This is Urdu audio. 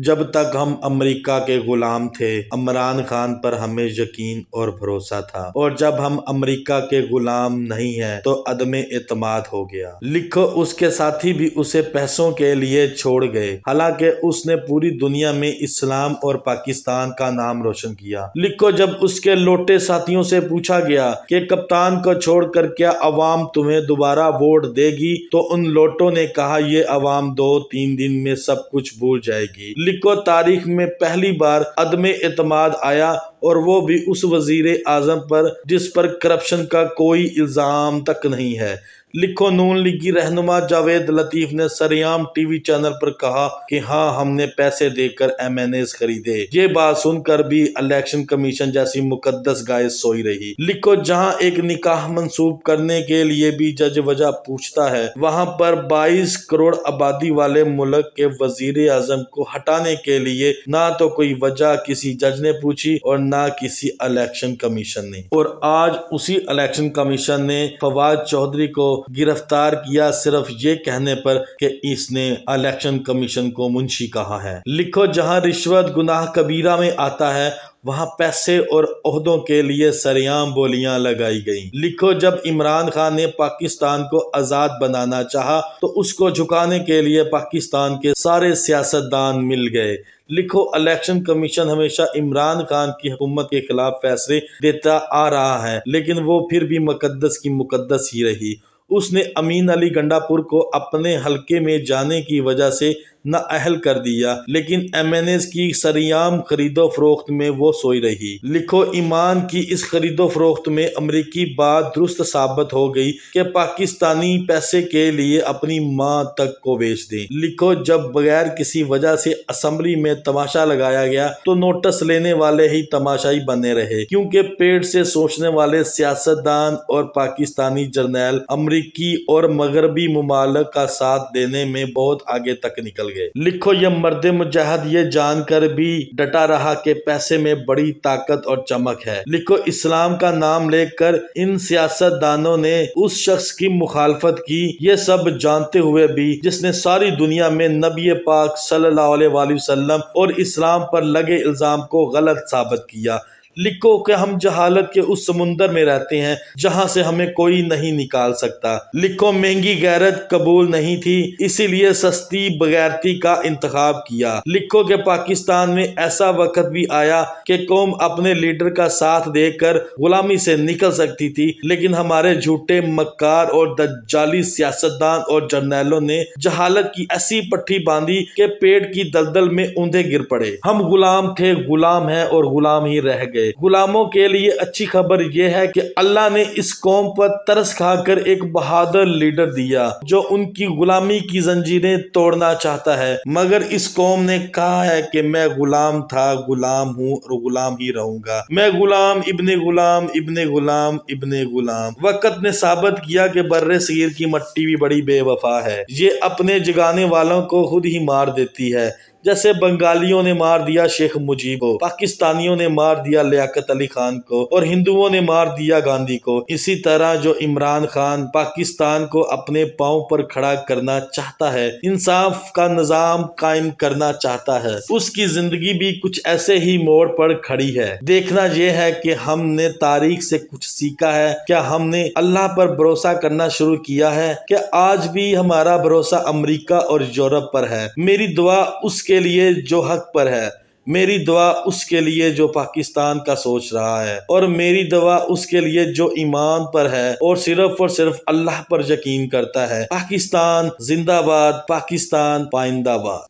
جب تک ہم امریکہ کے غلام تھے عمران خان پر ہمیں یقین اور بھروسہ تھا، اور جب ہم امریکہ کے غلام نہیں ہیں تو عدم اعتماد ہو گیا۔ لکھو اس کے ساتھی بھی اسے پیسوں کے لیے چھوڑ گئے، حالانکہ اس نے پوری دنیا میں اسلام اور پاکستان کا نام روشن کیا۔ لکھو جب اس کے لوٹے ساتھیوں سے پوچھا گیا کہ کپتان کو چھوڑ کر کیا عوام تمہیں دوبارہ ووٹ دے گی، تو ان لوٹوں نے کہا یہ عوام 2-3 دن میں سب کچھ بھول جائے گی۔ لکھو تاریخ میں پہلی بار عدم اعتماد آیا، اور وہ بھی اس وزیر اعظم پر جس پر کرپشن کا کوئی الزام تک نہیں ہے۔ لکھو نون لیگی رہنما جاوید لطیف نے سریام ٹی وی چینل پر کہا کہ ہاں ہم نے پیسے دے کر MNAs خریدے۔ یہ بات سن کر بھی الیکشن کمیشن جیسی مقدس گائے سوئی رہی۔ لکھو جہاں ایک نکاح منسوخ کرنے کے لیے بھی جج وجہ پوچھتا ہے، وہاں پر 22 کروڑ آبادی والے ملک کے وزیر اعظم کو ہٹانے کے لیے نہ تو کوئی وجہ کسی جج نے پوچھی اور نہ کسی الیکشن کمیشن نے۔ اور آج اسی الیکشن کمیشن نے فواد چودھری کو گرفتار کیا صرف یہ کہنے پر کہ اس نے الیکشن کمیشن کو منشی کہا ہے۔ لکھو جہاں رشوت گناہ کبیرہ میں آتا ہے، وہاں پیسے اور عہدوں کے لیے سریعام بولیاں لگائی گئیں۔ لکھو جب عمران خان نے پاکستان کو آزاد بنانا چاہا تو اس کو جھکانے کے لیے پاکستان کے سارے سیاستدان مل گئے۔ لکھو الیکشن کمیشن ہمیشہ عمران خان کی حکومت کے خلاف فیصلے دیتا آ رہا ہے، لیکن وہ پھر بھی مقدس کی مقدس ہی رہی۔ اس نے امین علی گنڈا پور کو اپنے حلقے میں جانے کی وجہ سے نااہل کر دیا، لیکن MNAs کی سریعام خرید و فروخت میں وہ سوئی رہی۔ لکھو ایمان کی اس خرید و فروخت میں امریکی بات درست ثابت ہو گئی کہ پاکستانی پیسے کے لیے اپنی ماں تک کو بیچ دیں۔ لکھو جب بغیر کسی وجہ سے اسمبلی میں تماشا لگایا گیا تو نوٹس لینے والے ہی تماشائی بنے رہے، کیونکہ پیٹ سے سوچنے والے سیاستدان اور پاکستانی جرنیل امریکی اور مغربی ممالک کا ساتھ دینے میں بہت آگے تک نکل گئے۔ لکھو یہ مرد مجاہد یہ جان کر بھی ڈٹا رہا کہ پیسے میں بڑی طاقت اور چمک ہے۔ لکھو اسلام کا نام لے کر ان سیاست دانوں نے اس شخص کی مخالفت کی، یہ سب جانتے ہوئے بھی جس نے ساری دنیا میں نبی پاک صلی اللہ علیہ وآلہ وسلم اور اسلام پر لگے الزام کو غلط ثابت کیا۔ لکھو کہ ہم جہالت کے اس سمندر میں رہتے ہیں جہاں سے ہمیں کوئی نہیں نکال سکتا۔ لکھو مہنگی غیرت قبول نہیں تھی، اسی لیے سستی بغیرتی کا انتخاب کیا۔ لکھو کہ پاکستان میں ایسا وقت بھی آیا کہ قوم اپنے لیڈر کا ساتھ دے کر غلامی سے نکل سکتی تھی، لیکن ہمارے جھوٹے مکار اور دجالی سیاستدان اور جرنیلوں نے جہالت کی ایسی پٹھی باندھی کہ پیٹ کی دلدل میں اوندھے گر پڑے۔ ہم غلام تھے، غلام ہیں اور غلام ہی رہ گئے۔ غلاموں کے لیے اچھی خبر یہ ہے کہ اللہ نے اس قوم پر ترس کھا کر ایک بہادر لیڈر دیا جو ان کی غلامی کی زنجیریں توڑنا چاہتا ہے، مگر اس قوم نے کہا ہے کہ میں غلام تھا، غلام ہوں اور غلام ہی رہوں گا۔ میں غلام ابن غلام ابن غلام ابن غلام۔ وقت نے ثابت کیا کہ بر صغیر کی مٹی بھی بڑی بے وفا ہے، یہ اپنے جگانے والوں کو خود ہی مار دیتی ہے۔ جیسے بنگالیوں نے مار دیا شیخ مجیب کو، پاکستانیوں نے مار دیا لیاقت علی خان کو، اور ہندوؤں نے مار دیا گاندھی کو، اسی طرح جو عمران خان پاکستان کو اپنے پاؤں پر کھڑا کرنا چاہتا ہے، انصاف کا نظام قائم کرنا چاہتا ہے، اس کی زندگی بھی کچھ ایسے ہی موڑ پر کھڑی ہے۔ دیکھنا یہ ہے کہ ہم نے تاریخ سے کچھ سیکھا ہے، کیا ہم نے اللہ پر بھروسہ کرنا شروع کیا ہے، کہ آج بھی ہمارا بھروسہ امریکہ اور یورپ پر ہے۔ میری دعا اس کے لیے جو حق پر ہے، میری دعا اس کے لیے جو پاکستان کا سوچ رہا ہے، اور میری دعا اس کے لیے جو ایمان پر ہے اور صرف اللہ پر یقین کرتا ہے۔ پاکستان زندہ باد، پاکستان پائندہ باد۔